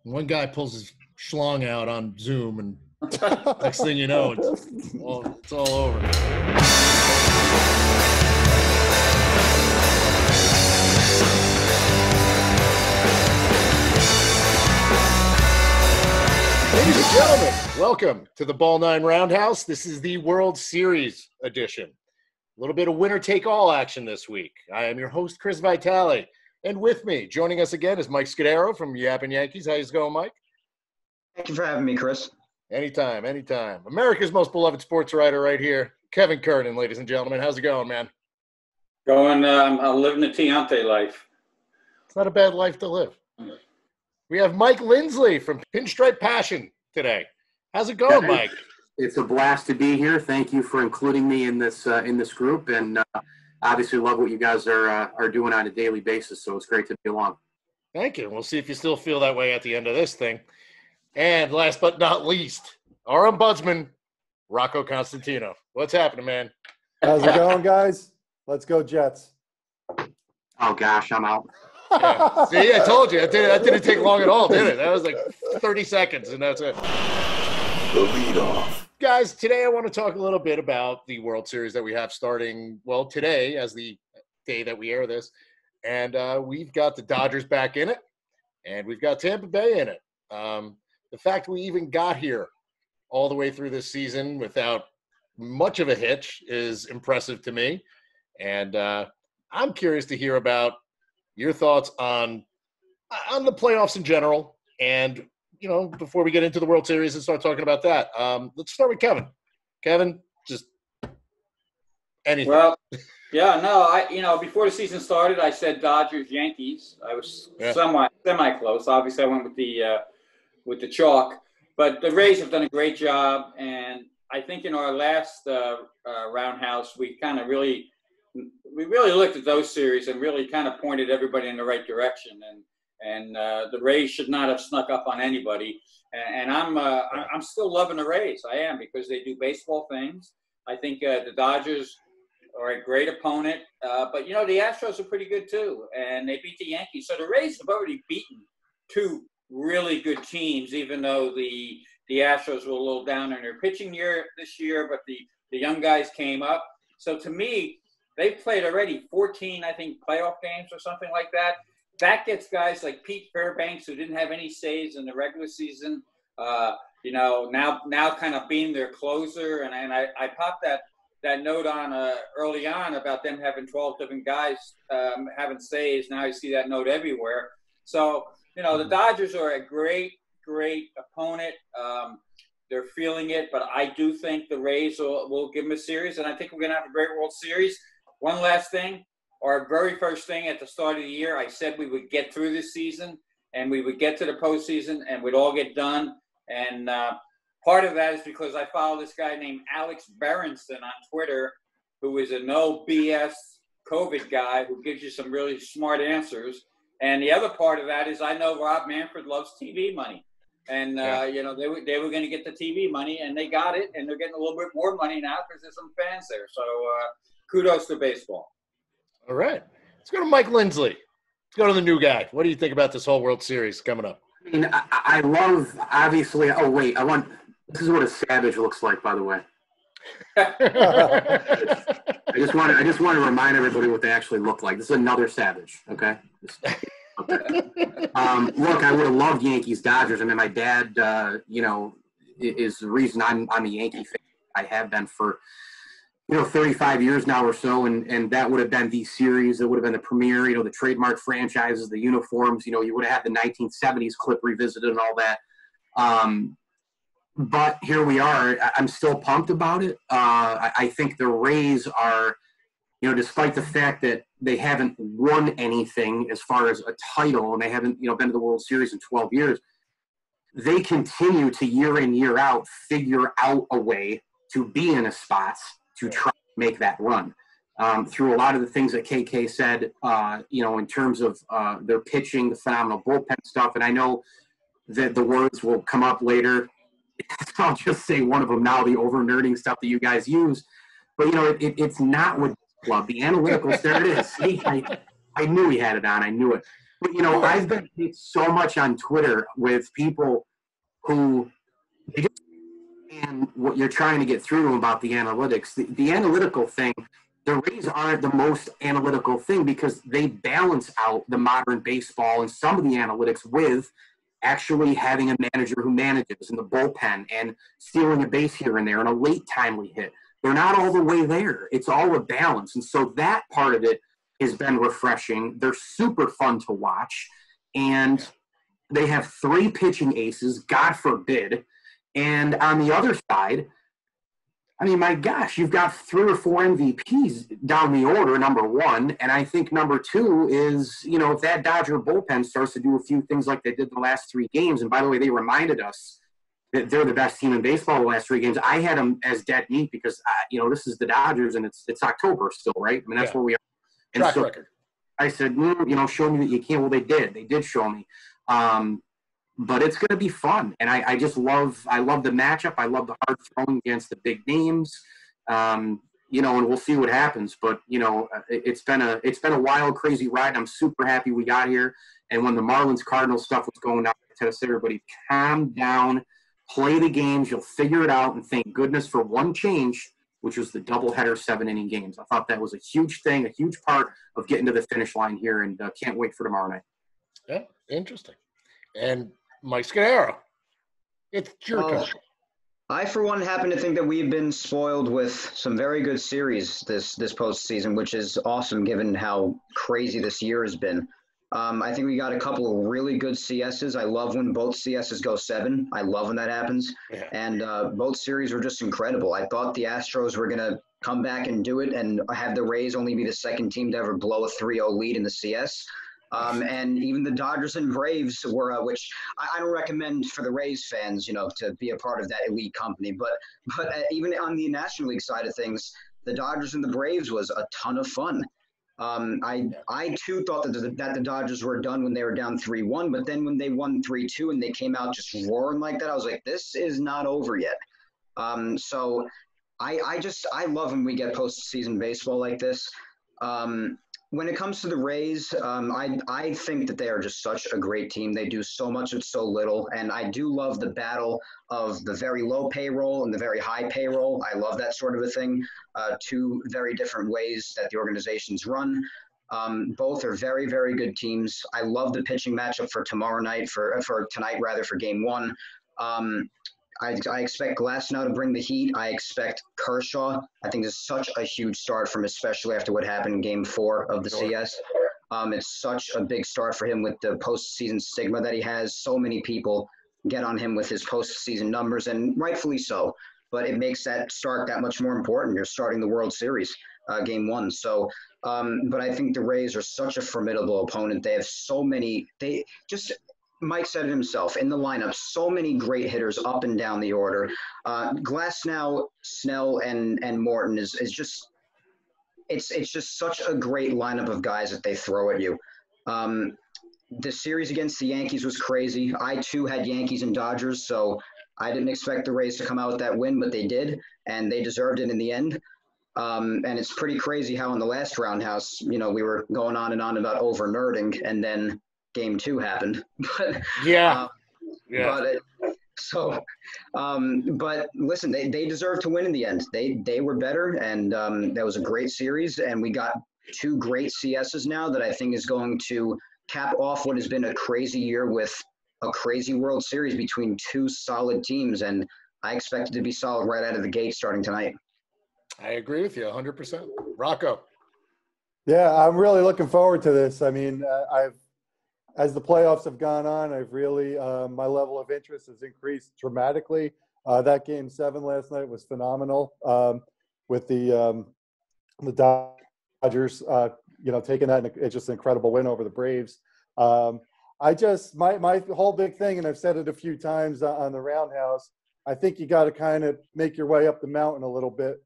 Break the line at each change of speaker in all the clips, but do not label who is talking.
One guy pulls his schlong out on Zoom, and next thing you know, it's all over. Ladies and gentlemen, welcome to the Ballnine Roundhouse. This is the World Series edition. A little bit of winner-take-all action this week. I am your host, Chris Vitali. And with me, joining us again, is Mike Scudiero from Yappin' Yankees. How's it going, Mike?
Thank you for having me, Chris.
Anytime. America's most beloved sports writer right here, Kevin Kernan, ladies and gentlemen. How's it going, man?
I'm living the Tiante life.
It's not a bad life to live. We have Mike Lindsley from Pinstripe Passion today. How's it going, Mike?
It's a blast to be here. Thank you for including me in this group, and obviously love what you guys are doing on a daily basis. So it's great to be along.
Thank you. We'll see if you still feel that way at the end of this thing. And last but not least, our ombudsman, Rocco Constantino. What's happening, man?
How's it going, guys? Let's go, Jets.
Oh gosh, I'm out.
Yeah. See, I told you. That didn't take long at all, did it? That was like 30 seconds, and that's it.
The lead off.
Guys, today I want to talk a little bit about the World Series that we have starting, well, today as the day that we air this. And we've got the Dodgers back in it, and we've got Tampa Bay in it. The fact we even got here all the way through this season without much of a hitch is impressive to me. And I'm curious to hear about your thoughts on the playoffs in general. And, you know, before we get into the World Series and start talking about that, let's start with Kevin. Kevin, just anything.
Well, yeah, no, before the season started, I said Dodgers, Yankees. I was semi close. Obviously, I went with the chalk, but the Rays have done a great job. And I think in our last Roundhouse, we really looked at those series and really kind of pointed everybody in the right direction. And the Rays should not have snuck up on anybody. And I'm still loving the Rays. I am, because they do baseball things. I think the Dodgers are a great opponent. But, you know, the Astros are pretty good too. And they beat the Yankees. So the Rays have already beaten two really good teams, even though the Astros were a little down in their pitching year this year. But the young guys came up. So to me, they've played already 14, I think, playoff games or something like that. That gets guys like Pete Fairbanks, who didn't have any saves in the regular season, now kind of being their closer. And I popped that note on early on about them having 12 different guys having saves. Now you see that note everywhere. So, you know, the Dodgers are a great opponent. They're feeling it, but I do think the Rays will give them a series, and I think we're going to have a great World Series. One last thing. Our very first thing at the start of the year, I said we would get through this season and we would get to the postseason and we'd all get done. And part of that is because I follow this guy named Alex Berenson on Twitter, who is a no BS COVID guy who gives you some really smart answers. And the other part of that is I know Rob Manfred loves TV money. And, they were going to get the TV money, and they got it, and they're getting a little bit more money now because there's some fans there. So kudos to baseball.
All right. Let's go to Mike Lindsley. Let's go to the new guy. What do you think about this whole World Series coming up?
I mean, I love, obviously. Oh wait, this is what a savage looks like, by the way. I just want to remind everybody what they actually look like. This is another savage. Okay. Look, I would have loved Yankees Dodgers. I mean, my dad, is the reason I'm a Yankee fan. I have been for 35 years now or so, and that would have been the series. That would have been the premiere, the trademark franchises, the uniforms. You would have had the 1970s clip revisited and all that. But here we are. I'm still pumped about it. I think the Rays are, despite the fact that they haven't won anything as far as a title, and they haven't, been to the World Series in 12 years, they continue to year in, year out, figure out a way to be in a spot to try to make that run. Through a lot of the things that KK said, in terms of their pitching, the phenomenal bullpen stuff, and I know that the words will come up later. I'll just say one of them now, the over-nerding stuff that you guys use. But, it's not with the club. The analyticals, there it is. See, I knew he had it on. I knew it. But, I've been hit so much on Twitter with people who they just and what you're trying to get through to them about the analytics. The analytical thing, the Rays aren't the most analytical thing because they balance out the modern baseball and some of the analytics with actually having a manager who manages in the bullpen and stealing a base here and there and a late timely hit. They're not all the way there. It's all a balance. And so that part of it has been refreshing. They're super fun to watch. And they have 3 pitching aces, God forbid. And on the other side, I mean, my gosh, you've got 3 or 4 MVPs down the order, number one. And I think number 2 is, if that Dodger bullpen starts to do a few things like they did the last 3 games, and by the way, they reminded us that they're the best team in baseball the last 3 games. I had them as dead meat because, this is the Dodgers and it's October still, right? I mean, that's where we are. And
track record.
I said, show me that you can. Well, they did. They did show me. But it's going to be fun, and I love the matchup. I love the hard throwing against the big names, and we'll see what happens. But it's been a wild, crazy ride. I'm super happy we got here. And when the Marlins Cardinals stuff was going on, I tell everybody, calm down, play the games. You'll figure it out. And thank goodness for one change, which was the doubleheader 7-inning games. I thought that was a huge thing, a huge part of getting to the finish line here, and can't wait for tomorrow night.
Yeah, interesting. And Mike Scudiero, it's your turn.
I, for one, happen to think that we've been spoiled with some very good series this postseason, which is awesome given how crazy this year has been. I think we got a couple of really good CSs. I love when both CSs go 7. I love when that happens.
Yeah.
And both series were just incredible. I thought the Astros were going to come back and do it and have the Rays only be the second team to ever blow a 3-0 lead in the CS. And even the Dodgers and Braves were, which I don't recommend for the Rays fans, to be a part of that elite company. But even on the National League side of things, the Dodgers and the Braves was a ton of fun. I too thought that the Dodgers were done when they were down 3-1, but then when they won 3-2 and they came out just roaring like that, I was like, this is not over yet. So I love when we get postseason baseball like this. When it comes to the Rays, I think that they are just such a great team. They do so much with so little, and I do love the battle of the very low payroll and the very high payroll. I love that sort of a thing. 2 very different ways that the organizations run. Both are very, very good teams. I love the pitching matchup for tomorrow night, for tonight rather, for Game 1. I expect Glasnow to bring the heat. I expect Kershaw. I think it's such a huge start from, especially after what happened in Game 4 of the CS. It's such a big start for him with the postseason stigma that he has. So many people get on him with his postseason numbers, and rightfully so. But it makes that start that much more important. You're starting the World Series, Game 1. So, but I think the Rays are such a formidable opponent. They have so many. Mike said it himself in the lineup, so many great hitters up and down the order. Glasnow, Snell, and Morton is just it's just such a great lineup of guys that they throw at you. The series against the Yankees was crazy. I too had Yankees and Dodgers, so I didn't expect the Rays to come out with that win, but they did, and they deserved it in the end. And it's pretty crazy how in the last Roundhouse, we were going on and on about over nerding, and then Game 2 happened. But but listen, they deserve to win in the end. They were better, and that was a great series, and we got 2 great CSs now that I think is going to cap off what has been a crazy year with a crazy World Series between 2 solid teams, and I expect it to be solid right out of the gate starting tonight.
I agree with you 100%. Rocco.
Yeah, I'm really looking forward to this. I mean, as the playoffs have gone on, I've really my level of interest has increased dramatically. That Game 7 last night was phenomenal with the Dodgers, taking that. It's just an incredible win over the Braves. My whole big thing, and I've said it a few times on the Roundhouse, I think you got to kind of make your way up the mountain a little bit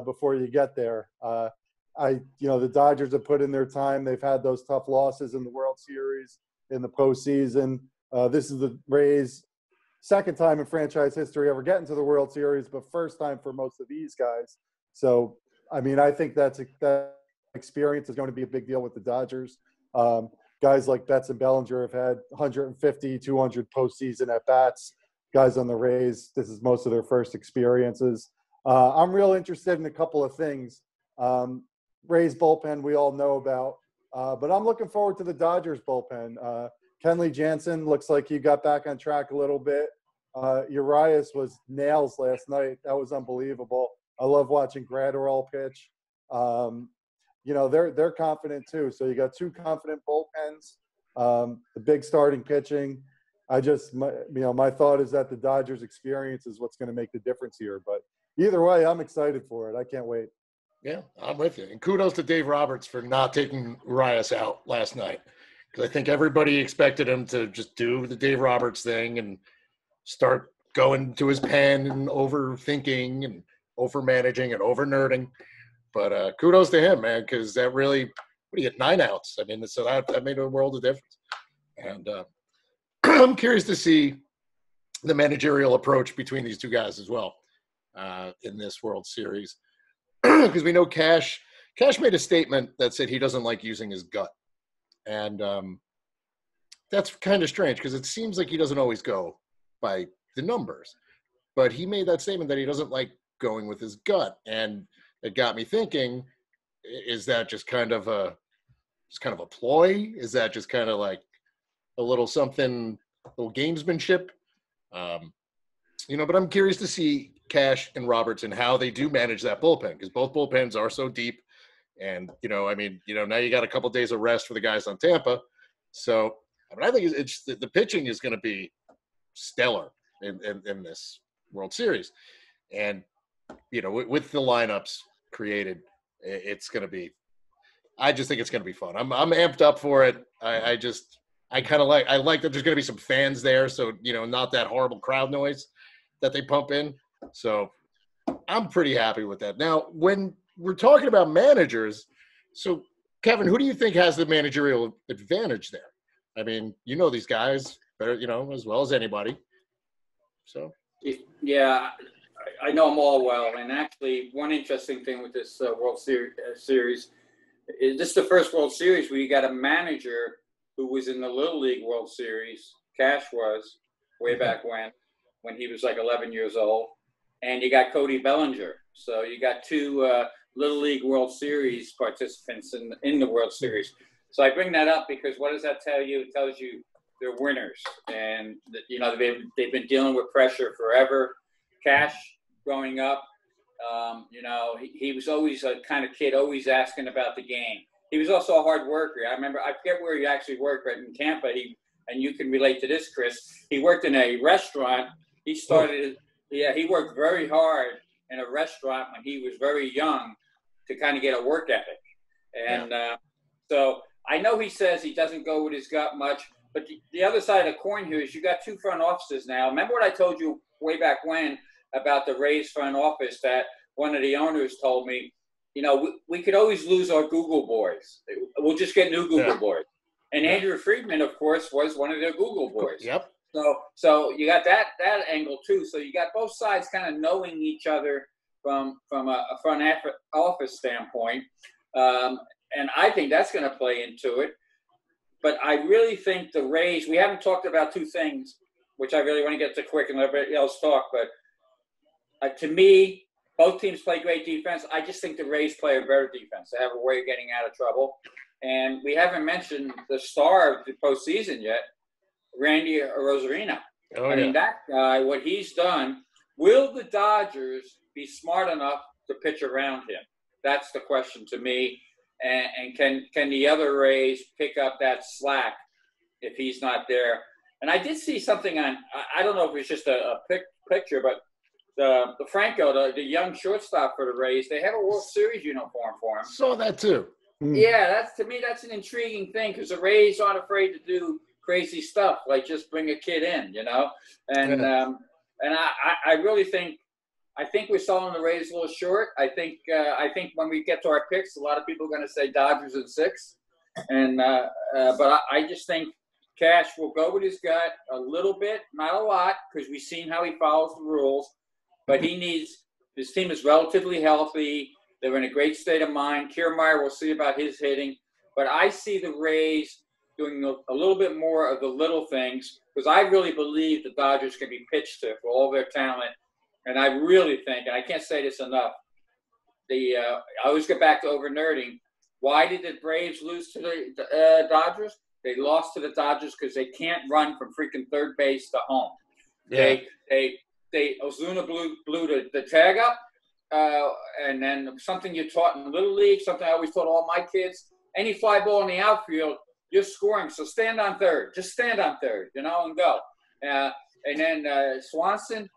before you get there. The Dodgers have put in their time. They've had those tough losses in the World Series, in the postseason. This is the Rays' second time in franchise history ever getting to the World Series, but first time for most of these guys. So, I mean, I think that experience is going to be a big deal with the Dodgers. guys like Betts and Bellinger have had 150, 200 postseason at bats. Guys on the Rays, this is most of their first experiences. I'm real interested in a couple of things. Rays bullpen we all know about, but I'm looking forward to the Dodgers bullpen. Kenley Jansen looks like he got back on track a little bit. Urias was nails last night. That was unbelievable. I love watching Gratterall pitch. They're confident too. So you got two confident bullpens, the big starting pitching. My thought is that the Dodgers experience is what's going to make the difference here. But either way, I'm excited for it. I can't wait.
Yeah, I'm with you. And kudos to Dave Roberts for not taking Urias out last night, because I think everybody expected him to just do the Dave Roberts thing and start going to his pen and overthinking and over-managing and over-nerding. But kudos to him, man, because that really – what do you get, 9 outs? I mean, so that made a world of difference. And I'm curious to see the managerial approach between these two guys as well in this World Series. Because we know Cash made a statement that said he doesn't like using his gut. And that's kind of strange because it seems like he doesn't always go by the numbers. But he made that statement that he doesn't like going with his gut. And it got me thinking, is that just kind of a ploy? Is that just kind of like a little something, a little gamesmanship? But I'm curious to see Cash and Roberts and how they do manage that bullpen, because both bullpens are so deep. And, now you got a couple of days of rest for the guys on Tampa. So, I think it's the pitching is going to be stellar in this World Series. And, with the lineups created, it's going to be – I just think it's going to be fun. I'm amped up for it. I like that there's going to be some fans there, so, not that horrible crowd noise that they pump in. So I'm pretty happy with that. Now, when we're talking about managers, so Kevin, who do you think has the managerial advantage there? I mean, these guys better, as well as anybody. So
yeah, I know them all well. And actually, one interesting thing with this World Series is this is the first World Series where you got a manager who was in the Little League World Series. Cash was way back when he was like 11 years old. And you got Cody Bellinger. So you got two Little League World Series participants in the World Series. So I bring that up because what does that tell you? It tells you they're winners. And, they've been dealing with pressure forever. Cash growing up, he was always a kind of kid, always asking about the game. He was also a hard worker. I forget where he actually worked, but in Tampa, and you can relate to this, Chris, he worked in a restaurant. He started – he worked very hard in a restaurant when he was very young to kind of get a work ethic. And so I know he says he doesn't go with his gut much, but the other side of the coin here is you got two front offices now. Remember what I told you way back when about the Rays front office that one of the owners told me, we could always lose our Google boys. We'll just get new Google boys. And Andrew Friedman, of course, was one of their Google boys.
Yep.
So you got that angle too. So you got both sides kind of knowing each other from a front office standpoint, and I think that's going to play into it. But I really think the Rays. We haven't talked about two things, which I really want to get to quick and let everybody else talk. But to me, both teams play great defense. I just think the Rays play a better defense. They have a way of getting out of trouble, and we haven't mentioned the star of the postseason yet. Randy Rosarino. I mean, that guy, what he's done, will the Dodgers be smart enough to pitch around him? That's the question to me. And can the other Rays pick up that slack if he's not there? And I did see something on, I don't know if it's just a picture, but the Franco, the young shortstop for the Rays, they have a World Series uniform for him.
Saw that too.
Yeah, to me, that's an intriguing thing because the Rays aren't afraid to do crazy stuff like just bring a kid in, and I really think we're selling the Rays a little short. I think when we get to our picks, a lot of people are going to say Dodgers in 6, and but I just think Cash will go with his gut a little bit, not a lot, because we've seen how he follows the rules, but his team is relatively healthy. They're in a great state of mind. Kiermaier, we'll see about his hitting, but I see the Rays doing a little bit more of the little things, because I really believe the Dodgers can be pitched to for all their talent. And I really think, and I can't say this enough, I always get back to over-nerding. Why did the Braves lose to the Dodgers? They lost to the Dodgers because they can't run from freaking third base to home.
Yeah.
Ozuna blew the tag up, and then something you taught in Little League, something I always taught all my kids, any fly ball in the outfield, you're scoring. So stand on third. Just stand on third, and go. And then Swanson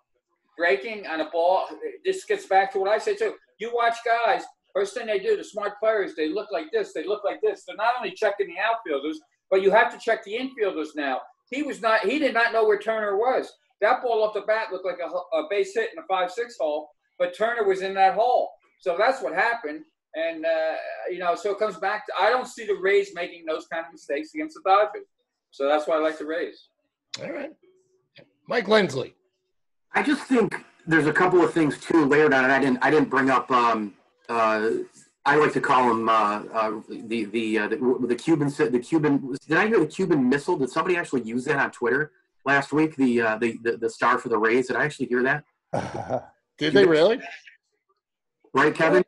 breaking on a ball. This gets back to what I say, too. You watch guys, first thing they do, the smart players, they look like this. They look like this. They're not only checking the outfielders, but you have to check the infielders now. He did not know where Turner was. That ball off the bat looked like a base hit in a 5-6 hole, but Turner was in that hole. So that's what happened. And, so it comes back to, I don't see the Rays making those kind of mistakes against the Dodgers. So that's why I like the Rays.
All right. Mike Lindsley.
I just think there's a couple of things, too, layered on it. I didn't bring up I like to call him the Cuban. Did I hear the Cuban missile? Did somebody actually use that on Twitter last week? The star for the Rays. Did I actually hear that?
Did they really?
Right, Kevin?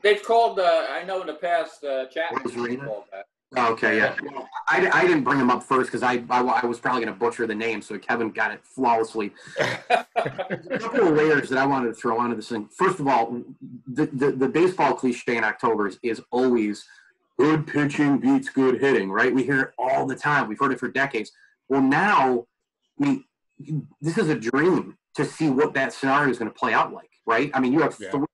They've called. I know in the past, Chapman called that.
Okay, yeah. Well, I didn't bring him up first because I was probably going to butcher the name, so Kevin got it flawlessly. There's a couple of layers that I wanted to throw onto this thing. First of all, the baseball cliche in October is always good pitching beats good hitting, right? We hear it all the time. We've heard it for decades. Well, now, this is a dream to see what that scenario is going to play out like, right? I mean, you have three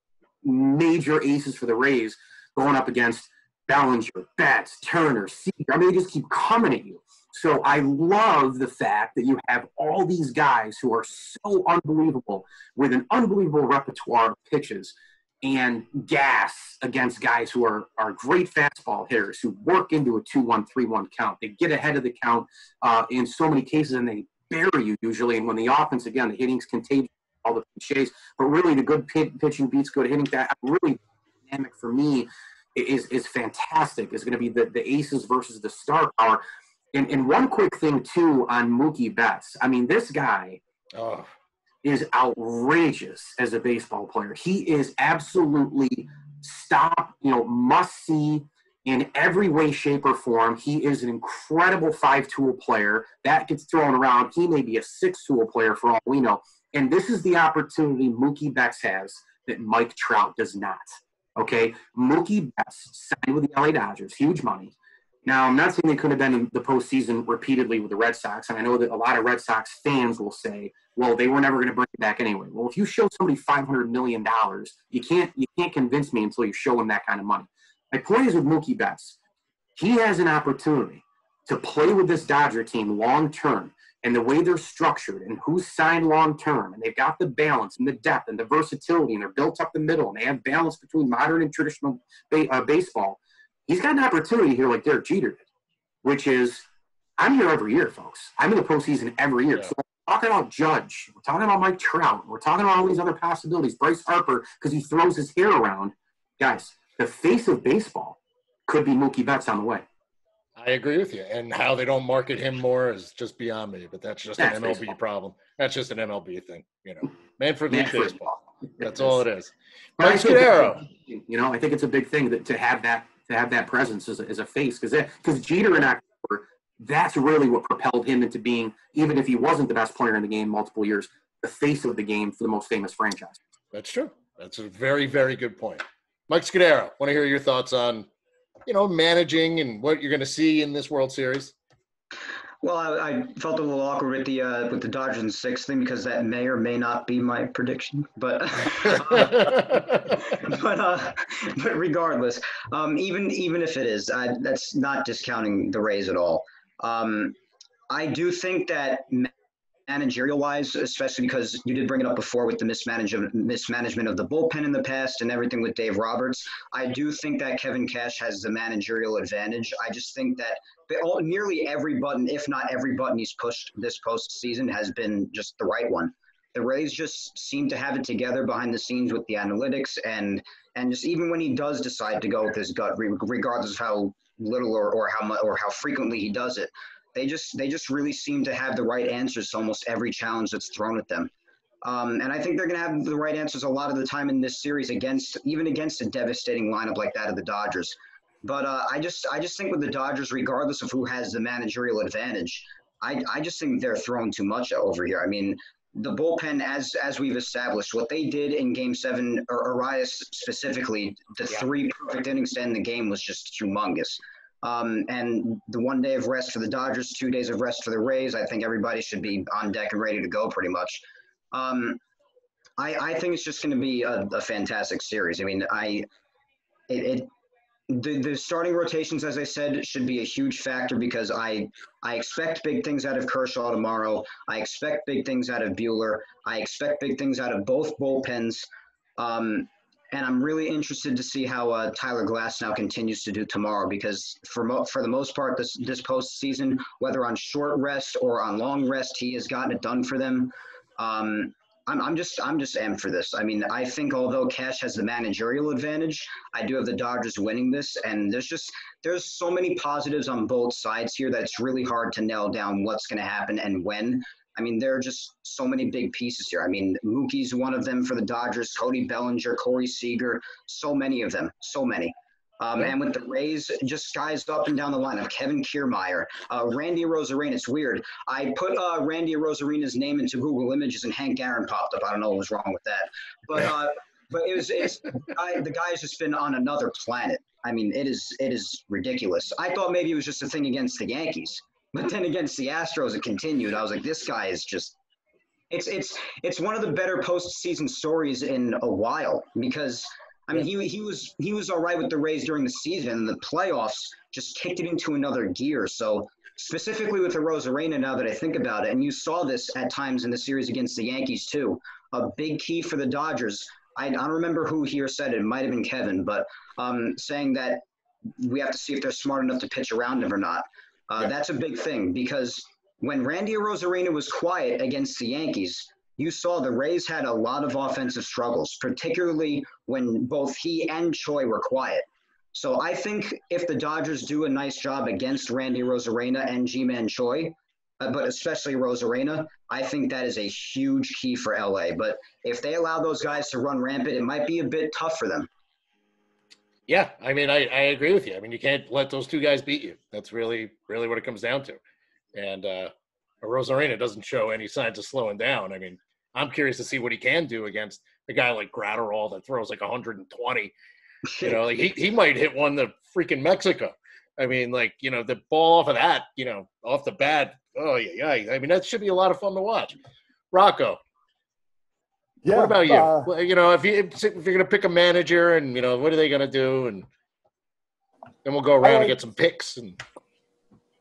major aces for the Rays going up against Bellinger, Betts, Turner, Seager. I mean, they just keep coming at you. So I love the fact that you have all these guys who are so unbelievable with an unbelievable repertoire of pitches and gas against guys who are great fastball hitters who work into a 2-1, 3-1 count. They get ahead of the count in so many cases, and they bury you usually. And when the offense, again, the hitting's contagious, all the cliches, but really the good pitching beats good hitting. That really dynamic for me is fantastic. It's going to be the aces versus the star power. And one quick thing, too, on Mookie Betts. I mean, this guy is outrageous as a baseball player. He is absolutely must-see in every way, shape, or form. He is an incredible 5-tool player. That gets thrown around. He may be a 6-tool player for all we know. And this is the opportunity Mookie Betts has that Mike Trout does not. Okay, Mookie Betts signed with the LA Dodgers, huge money. Now, I'm not saying they could have been in the postseason repeatedly with the Red Sox, and I know that a lot of Red Sox fans will say, well, they were never going to bring it back anyway. Well, if you show somebody $500 million, you can't convince me until you show them that kind of money. My point is with Mookie Betts, he has an opportunity to play with this Dodger team long-term, and the way they're structured and who's signed long-term, and they've got the balance and the depth and the versatility, and they're built up the middle, and they have balance between modern and traditional baseball. He's got an opportunity here like Derek Jeter did, which is I'm here every year, folks. I'm in the postseason every year. Yeah. So we're talking about Judge. We're talking about Mike Trout. We're talking about all these other possibilities. Bryce Harper, because he throws his hair around. Guys, the face of baseball could be Mookie Betts on the way.
I agree with you. And how they don't market him more is just beyond me, but that's just an MLB baseball problem. That's just an MLB thing, Manfred League baseball. That's all it is. Mike Scudiero.
I think it's a big thing to have that presence as a face, because Jeter in October, that's really what propelled him into being, even if he wasn't the best player in the game multiple years, the face of the game for the most famous franchise.
That's true. That's a very, very good point. Mike Scudiero, want to hear your thoughts on managing and what you're going to see in this World Series?
Well, I felt a little awkward with the Dodgers in 6th thing because that may or may not be my prediction. But but regardless, even if it is, that's not discounting the Rays at all. I do think that managerial-wise, especially because you did bring it up before with the mismanagement of the bullpen in the past and everything with Dave Roberts, I do think that Kevin Cash has the managerial advantage. I just think that nearly every button, if not every button he's pushed this postseason has been just the right one. The Rays just seem to have it together behind the scenes with the analytics and just even when he does decide to go with his gut, regardless of how little or how much or how frequently he does it. They just really seem to have the right answers to almost every challenge that's thrown at them. And I think they're going to have the right answers a lot of the time in this series even against a devastating lineup like that of the Dodgers. But I just think with the Dodgers, regardless of who has the managerial advantage, I just think they're throwing too much over here. I mean, the bullpen, as we've established, what they did in Game 7, or Arias specifically, the 3 perfect innings to end the game was just humongous. And the 1 day of rest for the Dodgers, 2 days of rest for the Rays, I think everybody should be on deck and ready to go pretty much. I think it's just going to be a fantastic series. I mean, the starting rotations, as I said, should be a huge factor because I expect big things out of Kershaw tomorrow. I expect big things out of Buehler. I expect big things out of both bullpens. And I'm really interested to see how Tyler Glasnow continues to do tomorrow because for the most part, this postseason, whether on short rest or on long rest, he has gotten it done for them. I'm just amped for this. I mean, I think although Cash has the managerial advantage, I do have the Dodgers winning this. And there's so many positives on both sides here that it's really hard to nail down what's going to happen and when. I mean, there are just so many big pieces here. I mean, Mookie's one of them for the Dodgers, Cody Bellinger, Corey Seager, so many of them, so many. And with the Rays, just guys up and down the lineup. Kevin Kiermaier, Randy Arozarena. It's weird. I put Randy Arozarena's name into Google Images and Hank Aaron popped up. I don't know what was wrong with that. But the guy's just been on another planet. I mean, it is ridiculous. I thought maybe it was just a thing against the Yankees. But then against the Astros, it continued. I was like, this guy is just – it's one of the better postseason stories in a while because – I mean, he was all right with the Rays during the season, and the playoffs just kicked it into another gear. So specifically with the Arozarena, now that I think about it, and you saw this at times in the series against the Yankees too, a big key for the Dodgers. I don't remember who here said it. It might have been Kevin, but saying that we have to see if they're smart enough to pitch around him or not. That's a big thing because when Randy Arozarena was quiet against the Yankees, you saw the Rays had a lot of offensive struggles, particularly when both he and Choi were quiet. So I think if the Dodgers do a nice job against Randy Arozarena and G-Man Choi, but especially Arozarena, I think that is a huge key for LA. But if they allow those guys to run rampant, it might be a bit tough for them.
Yeah, I mean, I agree with you. I mean, you can't let those two guys beat you. That's really, really what it comes down to. And Arozarena doesn't show any signs of slowing down. I mean, I'm curious to see what he can do against a guy like Gratterall that throws like 120. You know, like he might hit one to freaking Mexico. I mean, like, you know, the ball off of that, you know, off the bat. Oh, yeah. I mean, that should be a lot of fun to watch. Rocco. Yeah. What about you? You know, if you're going to pick a manager and, you know, what are they going to do? And then we'll go around and get some picks. And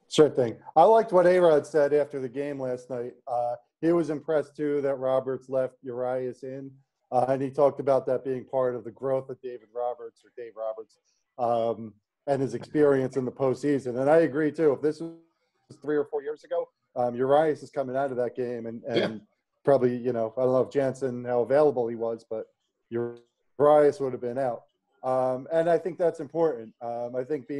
sure thing. I liked what A-Rod said after the game last night. He was impressed, too, that Roberts left Urias in. And he talked about that being part of the growth of Dave Roberts and his experience in the postseason. And I agree, too. If this was 3 or 4 years ago, Urias is coming out of that game. And probably, you know, I don't know if Jansen, how available he was, but Urias would have been out. And I think that's important. I think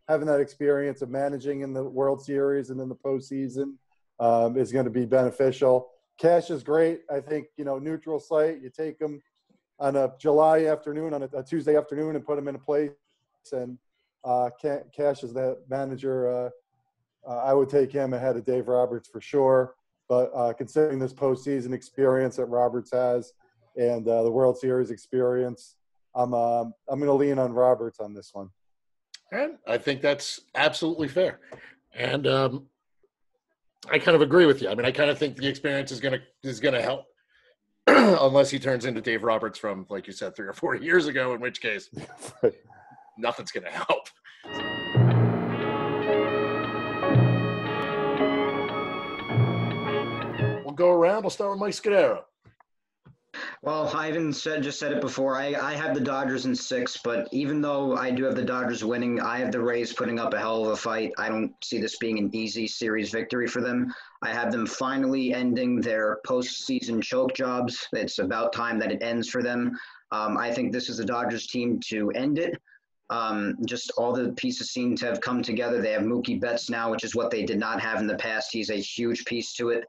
having that experience of managing in the World Series and in the postseason is going to be beneficial. Cash is great. I think, you know, neutral site, you take him on a July afternoon, on a Tuesday afternoon and put him in a place. And Cash is that manager. I would take him ahead of Dave Roberts for sure. But considering this postseason experience that Roberts has and the World Series experience, I'm going to lean on Roberts on this one.
And I think that's absolutely fair. And I kind of agree with you. I mean, I kind of think the experience is gonna help, unless he turns into Dave Roberts from, like you said, 3 or 4 years ago, in which case nothing's gonna help. We'll go around. We'll start with Mike Scudiero.
Well, Ivan just said it before. I have the Dodgers in 6, but even though I do have the Dodgers winning, I have the Rays putting up a hell of a fight. I don't see this being an easy series victory for them. I have them finally ending their postseason choke jobs. It's about time that it ends for them. I think this is the Dodgers team to end it. Just all the pieces seem to have come together. They have Mookie Betts now, which is what they did not have in the past. He's a huge piece to it.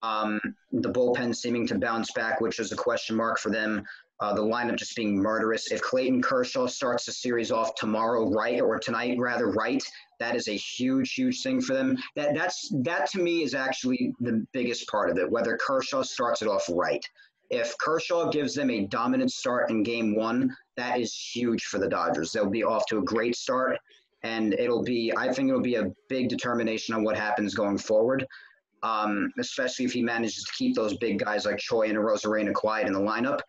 The bullpen seeming to bounce back, which is a question mark for them. The lineup just being murderous. If Clayton Kershaw starts the series off tomorrow, right, or tonight rather, right, that is a huge, huge thing for them. That to me is actually the biggest part of it, whether Kershaw starts it off right. If Kershaw gives them a dominant start in game one, that is huge for the Dodgers. They'll be off to a great start, and I think it'll be a big determination on what happens going forward, especially if he manages to keep those big guys like Choi and Arozarena quiet in the lineup.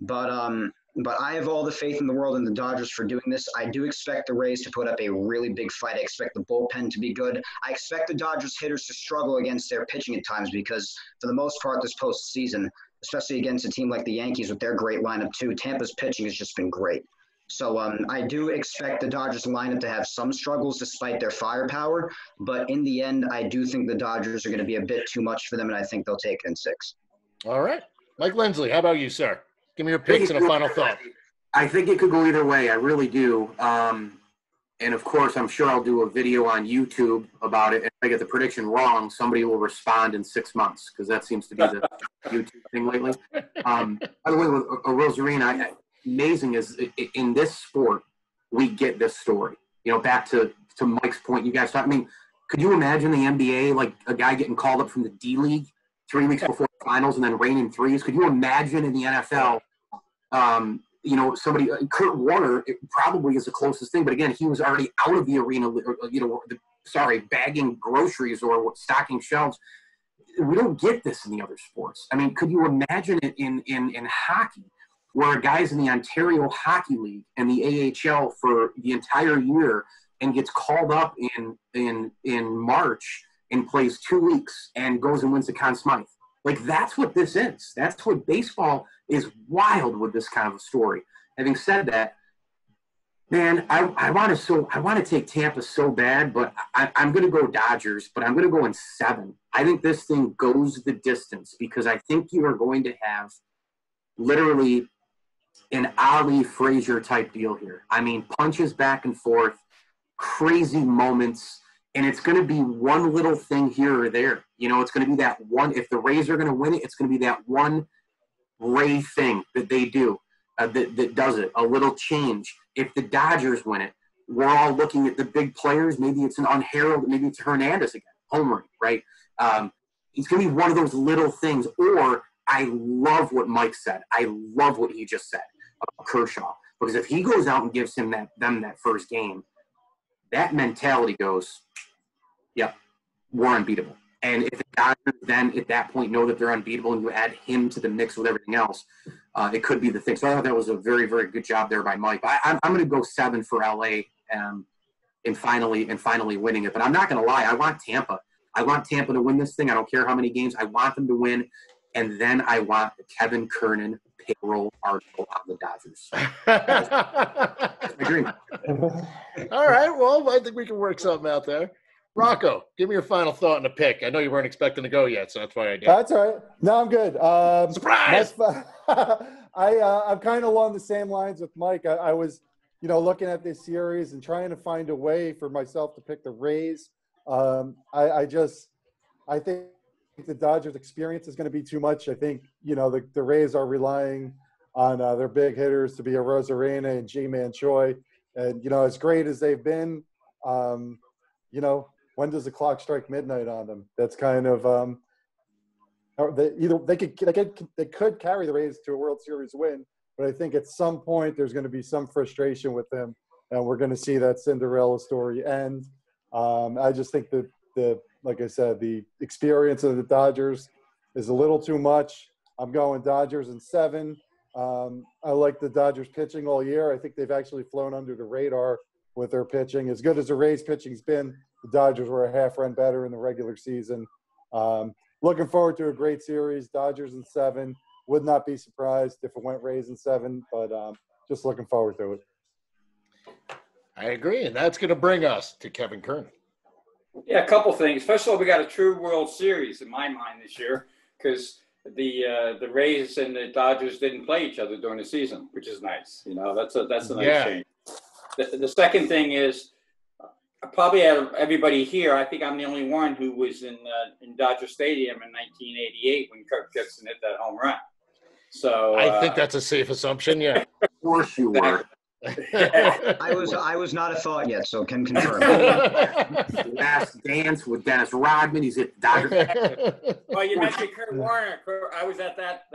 But I have all the faith in the world in the Dodgers for doing this. I do expect the Rays to put up a really big fight. I expect the bullpen to be good. I expect the Dodgers hitters to struggle against their pitching at times because, for the most part, this postseason, especially against a team like the Yankees with their great lineup too, Tampa's pitching has just been great. So I do expect the Dodgers lineup to have some struggles despite their firepower. But in the end, I do think the Dodgers are going to be a bit too much for them, and I think they'll take it in 6.
All right. Mike Lindsley, how about you, sir? Give me your picks and a final thought.
I think it could go either way. I really do. And, of course, I'm sure I'll do a video on YouTube about it. If I get the prediction wrong, somebody will respond in 6 months because that seems to be the YouTube thing lately. By the way, with Arozarena, amazing is in this sport, we get this story. You know, back to Mike's point, you guys talk. I mean, could you imagine the NBA, like a guy getting called up from the D League 3 weeks before the finals and then raining threes? Could you imagine in the NFL, you know, somebody, Kurt Warner, it probably is the closest thing. But again, he was already out of the arena, you know, bagging groceries or stocking shelves. We don't get this in the other sports. I mean, could you imagine it in hockey, where a guy's in the Ontario Hockey League and the AHL for the entire year and gets called up in March and plays 2 weeks and goes and wins the Conn Smythe? Like, that's what this is. That's what baseball is wild with this kind of a story. Having said that, man, I want to take Tampa so bad, but I'm going to go Dodgers, but I'm going to go in 7. I think this thing goes the distance because I think you are going to have literally an Ali Frazier type deal here. I mean, punches back and forth, crazy moments, and it's going to be one little thing here or there. You know, it's going to be that one. If the Rays are going to win it, it's going to be that one Ray thing that they do that does it, a little change. If the Dodgers win it, we're all looking at the big players. Maybe it's an unheralded, maybe it's Hernandez again, homering, right? It's going to be one of those little things. Or I love what Mike said. I love what he just said about Kershaw. Because if he goes out and gives them that first game, that mentality goes, yep, we're unbeatable. And if the Dodgers then at that point know that they're unbeatable and you add him to the mix with everything else, it could be the thing. So I thought that was a very, very good job there by Mike. I'm going to go 7 for LA and finally winning it. But I'm not going to lie. I want Tampa. I want Tampa to win this thing. I don't care how many games. I want them to win. And then I want the Kevin Kernan payroll article on the Dodgers. That's my dream.
All right. Well, I think we can work something out there. Rocco, give me your final thought and a pick. I know you weren't expecting to go yet, so that's why I did.
That's all right. No, I'm good.
Surprise!
I'm kind of along the same lines with Mike. I was, looking at this series and trying to find a way for myself to pick the Rays. I think the Dodgers' experience is going to be too much. I think, the Rays are relying on their big hitters to be Arozarena and G-Man Choi. And, as great as they've been, when does the clock strike midnight on them? That's kind of they could carry the Rays to a World Series win, but I think at some point there's going to be some frustration with them, and we're going to see that Cinderella story end. I just think that like I said, the experience of the Dodgers is a little too much. I'm going Dodgers in 7. I like the Dodgers pitching all year. I think they've actually flown under the radar with their pitching. As good as the Rays pitching's been, the Dodgers were a half run better in the regular season. Looking forward to a great series. Dodgers in 7. Would not be surprised if it went Rays in 7, but just looking forward to it.
I agree, and that's going to bring us to Kevin Kernan.
Yeah, a couple things. First of all, we got a true World Series in my mind this year because the Rays and the Dodgers didn't play each other during the season, which is nice. That's a nice change. The second thing is, probably out of everybody here, I think I'm the only one who was in Dodger Stadium in 1988 when Kirk Gibson hit that home run. So
I think that's a safe assumption. Yeah.
Of course you were.
I was not a thought yet, so can confirm.
Last Dance with Dennis Rodman. He's at Dodger.
Well, you mentioned Kurt Warner. I was at that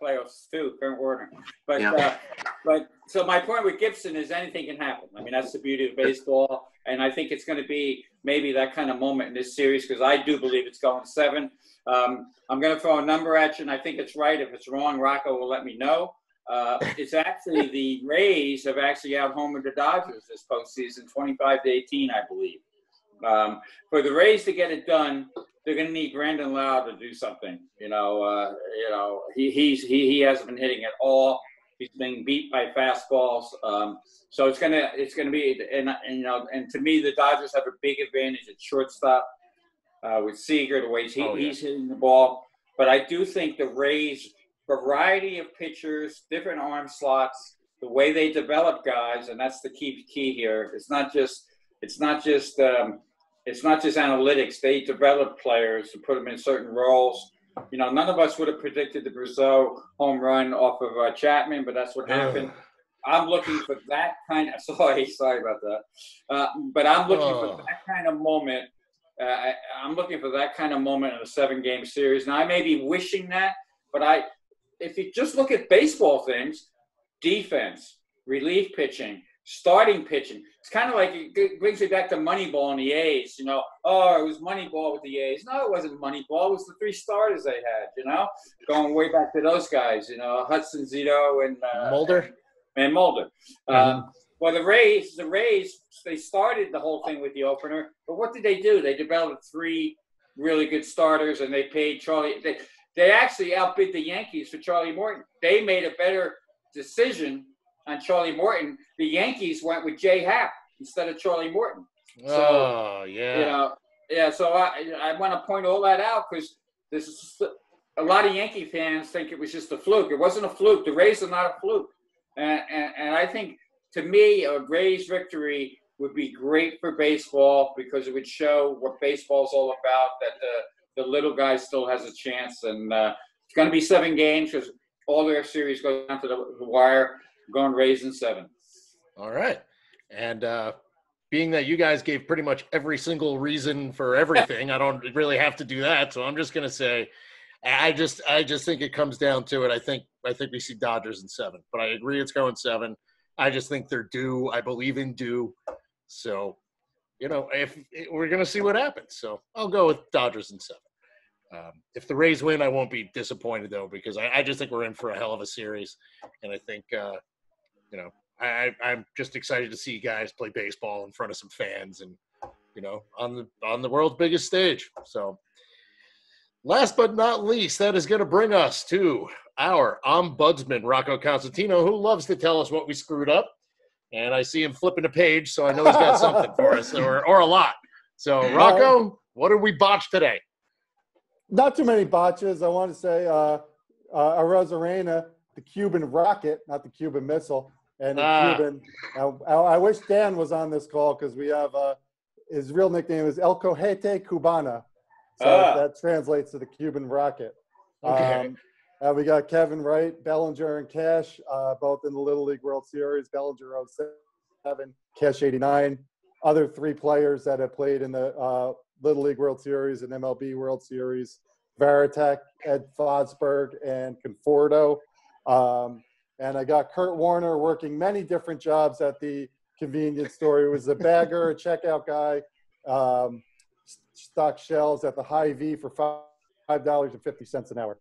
playoffs too, Kurt Warner. But but so my point with Gibson is anything can happen. I mean, that's the beauty of baseball, and I think it's going to be maybe that kind of moment in this series because I do believe it's going 7. I'm going to throw a number at you, and I think it's right. If it's wrong, Rocco will let me know. It's actually the Rays have actually out-homered the Dodgers this postseason, 25-18, I believe. For the Rays to get it done, they're going to need Brandon Lau to do something. He hasn't been hitting at all. He's being beat by fastballs. So it's gonna be, and to me, the Dodgers have a big advantage at shortstop with Seager, the way he's hitting the ball. But I do think the Rays, variety of pitchers, different arm slots, the way they develop guys, and that's the key here. It's not just analytics. They develop players to put them in certain roles. None of us would have predicted the Brazeau home run off of Chapman, but that's what happened. I'm looking for that kind of sorry about that. But I'm looking for that kind of moment. I'm looking for that kind of moment in a 7-game series. Now I may be wishing that, but if you just look at baseball things, defense, relief pitching, starting pitching, it's kind of like it brings me back to Moneyball and the A's. It was Moneyball with the A's. No, it wasn't Moneyball. It was the 3 starters they had, going way back to those guys, Hudson, Zito, and
Mulder.
And Mulder. Well, the Rays, they started the whole thing with the opener, but what did they do? They developed 3 really good starters, and they paid Charlie. They actually outbid the Yankees for Charlie Morton. They made a better decision on Charlie Morton. The Yankees went with Jay Happ instead of Charlie Morton. So, so I want to point all that out because a lot of Yankee fans think it was just a fluke. It wasn't a fluke. The Rays are not a fluke. And I think, to me, a Rays victory would be great for baseball because it would show what baseball's all about, that the little guy still has a chance. And it's going to be 7 games because all their series go down to the wire. Going Rays in 7.
All right. And being that you guys gave pretty much every single reason for everything, I don't really have to do that. So I'm just going to say, I just think it comes down to it. I think we see Dodgers in 7, but I agree it's going 7. I just think they're due. I believe in due. So, if we're going to see what happens. So I'll go with Dodgers in 7. If the Rays win, I won't be disappointed though, because I just think we're in for a hell of a series. And I think, I'm just excited to see guys play baseball in front of some fans and, on the world's biggest stage. So last but not least, that is going to bring us to our ombudsman, Rocco Constantino, who loves to tell us what we screwed up. And I see him flipping a page, so I know he's got something for us, or a lot. So, Rocco, what did we botch today?
Not too many botches. I want to say Arozarena, the Cuban rocket, not the Cuban missile, and the Cuban. I wish Dan was on this call because we have his real nickname is El Cojete Cubana. So that translates to the Cuban rocket.
Okay.
We got Kevin Wright, Bellinger, and Cash, both in the Little League World Series. Bellinger 07, Cash 89. Other 3 players that have played in the Little League World Series and MLB World Series: Varitek, Ed Fosberg, and Conforto. And I got Kurt Warner working many different jobs at the convenience store. He was a bagger, a checkout guy, stock shelves at the Hy-Vee for $5.50 an hour.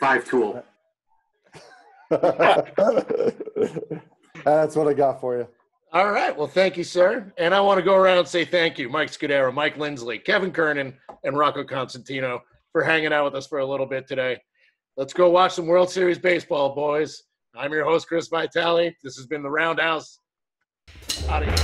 5-tool.
That's what I got for you.
All right. Well, thank you, sir. And I want to go around and say thank you, Mike Scudiero, Mike Lindsley, Kevin Kernan, and Rocco Constantino for hanging out with us for a little bit today. Let's go watch some World Series baseball, boys. I'm your host, Chris Vitali. This has been the Roundhouse. Adios.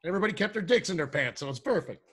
Everybody kept their dicks in their pants, so it's perfect.